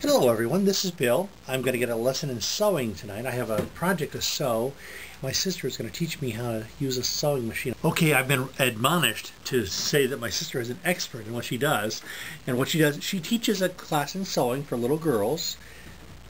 Hello everyone, this is Bill. I'm going to get a lesson in sewing tonight. I have a project to sew. My sister is going to teach me how to use a sewing machine. Okay, I've been admonished to say that my sister is an expert in what she does. And what she does, she teaches a class in sewing for little girls,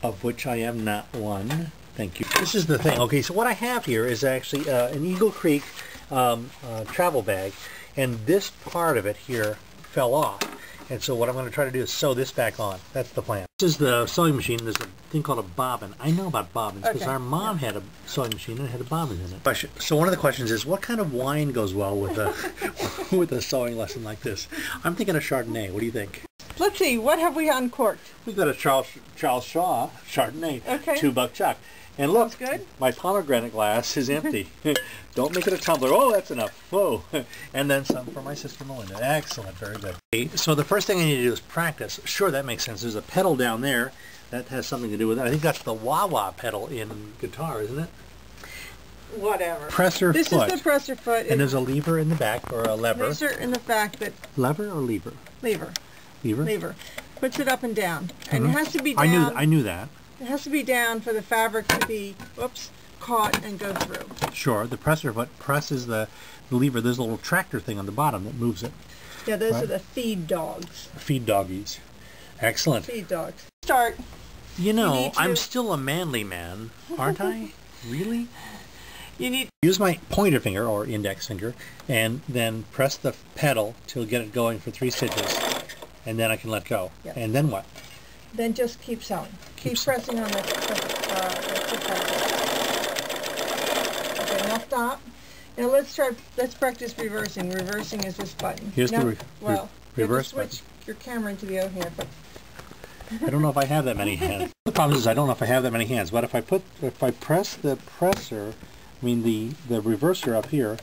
of which I am not one. Thank you. This is the thing. Okay, so what I have here is actually an Eagle Creek travel bag, and this part of it here fell off. And so what I'm going to try to do is sew this back on. That's the plan. This is the sewing machine. There's a thing called a bobbin. I know about bobbins because our mom had a sewing machine and it had a bobbin in it. So one of the questions is, what kind of wine goes well with a with a sewing lesson like this? I'm thinking of Chardonnay. What do you think? Let's see. What have we uncorked? We've got a Charles Shaw Chardonnay, okay. 2-buck chuck. And look, good. My pomegranate glass is empty. Don't make it a tumbler. Oh, that's enough. Whoa. And then some for my sister Melinda. Excellent. Very good. Okay, so the first thing I need to do is practice. Sure, that makes sense. There's a pedal down there. That has something to do with it. I think that's the wah-wah pedal in guitar, isn't it? Whatever. Presser foot. This is the presser foot. And there's a lever in the back, or a lever. Lever in the back that... Lever or lever? Lever. Lever? Lever. Puts it up and down. And it has to be down. I knew that. It has to be down for the fabric to be, caught and go through. Sure. The presser foot presses the lever. There's a little tractor thing on the bottom that moves it. Yeah, those are the feed dogs. Feed doggies. Excellent. Feed dogs. Start. You know, I'm still a manly man, aren't I? Really? You need... Use my pointer finger, or index finger, and then press the pedal to get it going for 3 stitches. And then I can let go. Yep. And then what? Then just keep sewing. Keep pressing on the okay, now stop. Now let's practice reversing. Reversing is this button. Here's the reverse button. Switch your camera into the O here, but I don't know if I have that many hands. The problem is I don't know if I have that many hands. But if I press the presser, I mean the reverser up here,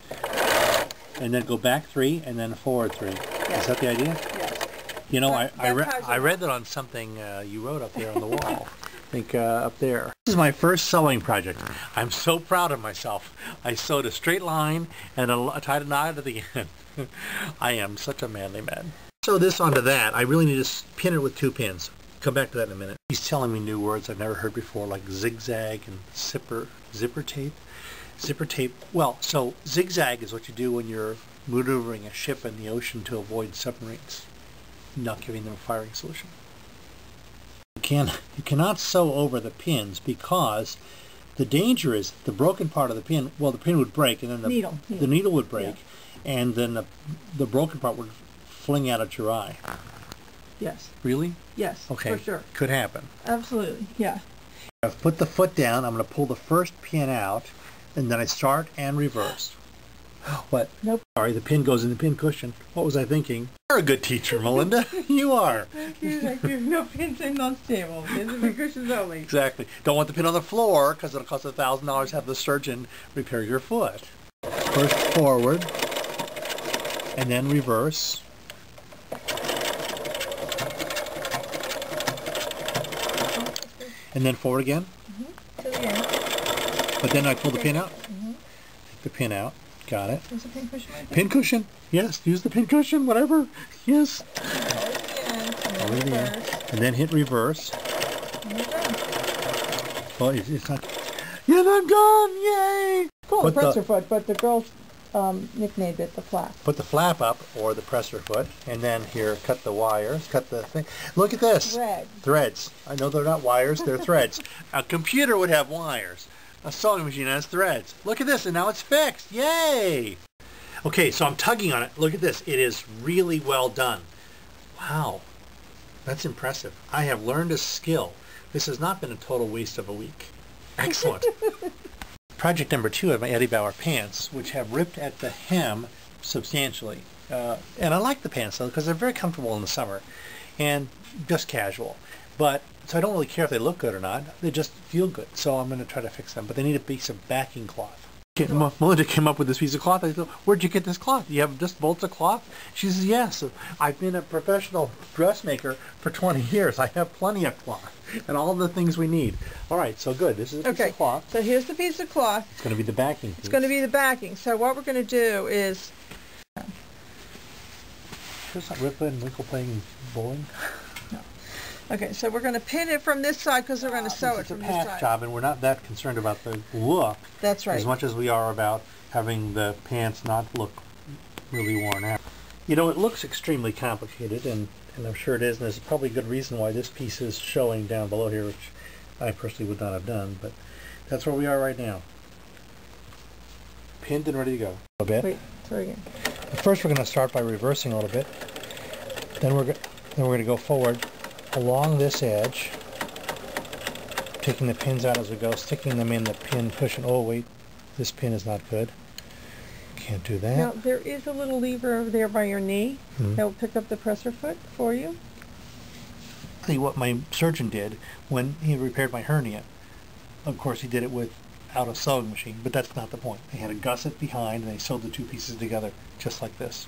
and then go back 3 and then forward 3. Yes. Is that the idea? Yes. You know, I read that on something you wrote up there on the wall. I think up there. This is my first sewing project. I'm so proud of myself. I sewed a straight line and I tied a knot at the end. I am such a manly man. Sew this onto that. I really need to pin it with 2 pins. Come back to that in a minute. He's telling me new words I've never heard before, like zigzag and zipper tape. Zipper tape. Well, so zigzag is what you do when you're maneuvering a ship in the ocean to avoid submarines, not giving them a firing solution. You cannot sew over the pins because the danger is the broken part of the pin, well, the pin would break and then the needle would break, and then the broken part would fling out at your eye. Yes. Really? Yes, okay. For sure. Could happen. Absolutely, yeah. I've put the foot down. I'm going to pull the first pin out, and then I start and reverse. What? Nope. Sorry, the pin goes in the pin cushion. What was I thinking? You're a good teacher, Melinda. You are. Thank you, thank you. No pins in on the table. Pins in the cushions only. Exactly. Don't want the pin on the floor because it'll cost $1,000 to have the surgeon repair your foot. First forward, and then reverse. And then forward again. To the end. But then I pull the pin out. Take the pin out. Got it. There's a pin cushion right there. Pin cushion. Yes. Use the pin cushion. Whatever. Yes. Hold it in. And then hit reverse. And you're done. Well, it's not. Yes, I'm done. Yay! Call it presser foot, but the girls nicknamed it the flap. Put the flap up, or the presser foot, and then here, cut the wires, cut the thing. Look at this. Threads. I know they're not wires, they're threads. A computer would have wires. A sewing machine has threads. Look at this, and now it's fixed. Yay! Okay, so I'm tugging on it. Look at this. It is really well done. Wow. That's impressive. I have learned a skill. This has not been a total waste of a week. Excellent. Project number 2 of my Eddie Bauer pants, which have ripped at the hem substantially. And I like the pants, though, because they're very comfortable in the summer and just casual. But so I don't really care if they look good or not. They just feel good. So I'm going to try to fix them. But they need a piece of backing cloth. Melinda came up with this piece of cloth. I said, where'd you get this cloth? Do you have just bolts of cloth? She says, yes. I've been a professional dressmaker for 20 years. I have plenty of cloth and all the things we need. All right, so good. This is a piece of cloth. So here's the piece of cloth. It's going to be the backing piece. It's going to be the backing. So what we're going to do is... Just not Ripple and Winkle playing bowling? No. Okay, so we're going to pin it from this side because we're going to sew it It's a from this patch side. job, and we're not that concerned about the look. That's right. As much as we are about having the pants not look really worn out. You know, it looks extremely complicated, and I'm sure it is, and there's probably a good reason why this piece is showing down below here, which I personally would not have done, but that's where we are right now. Pinned and ready to go. A bit. Wait, try again. First we're going to start by reversing a little bit. Then we're going to go forward along this edge, taking the pins out as we go, sticking them in the pin, pushing. Oh wait, this pin is not good. Can't do that. Now there is a little lever over there by your knee that will pick up the presser foot for you. See what my surgeon did when he repaired my hernia. Of course he did it without a sewing machine, but that's not the point. They had a gusset behind and they sewed the two pieces together just like this.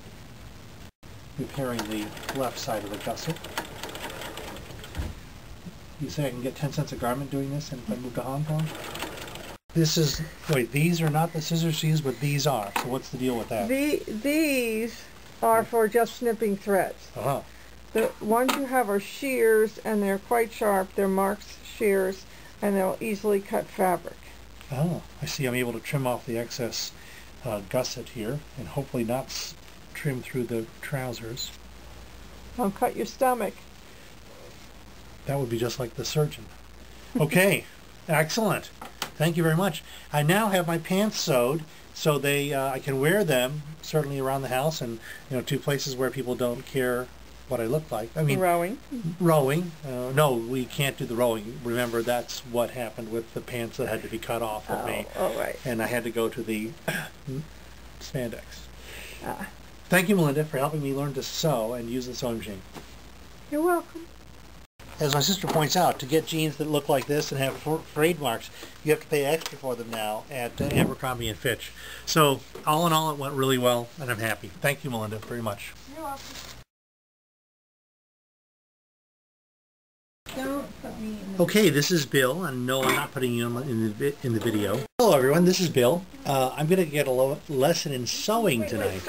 Repairing the left side of the gusset. You say I can get 10 cents a garment doing this and if I move to Hong Kong? This is, wait, these are not the scissors shears, but these are. So what's the deal with that? These are for just snipping threads. Uh-huh. The ones you have are shears, and they're quite sharp. They're marked shears, and they'll easily cut fabric. Oh, I see. I'm able to trim off the excess gusset here, and hopefully not trim through the trousers. Don't cut your stomach. That would be just like the surgeon. Okay, excellent. Thank you very much. I now have my pants sewed, so I can wear them certainly around the house, and to places where people don't care what I look like. I mean, rowing. Rowing. No, we can't do the rowing. Remember, that's what happened with the pants that had to be cut off of me. Oh, right. And I had to go to the spandex. Thank you, Melinda, for helping me learn to sew and use the sewing machine. You're welcome. As my sister points out, to get jeans that look like this and have trademarks, you have to pay extra for them now at Abercrombie & Fitch. So, all in all, it went really well, and I'm happy. Thank you, Melinda, very much. You're welcome. Don't put me in the Okay, this is Bill, and no, I'm not putting you in the video. Hello, everyone. This is Bill. I'm going to get a lesson in sewing tonight.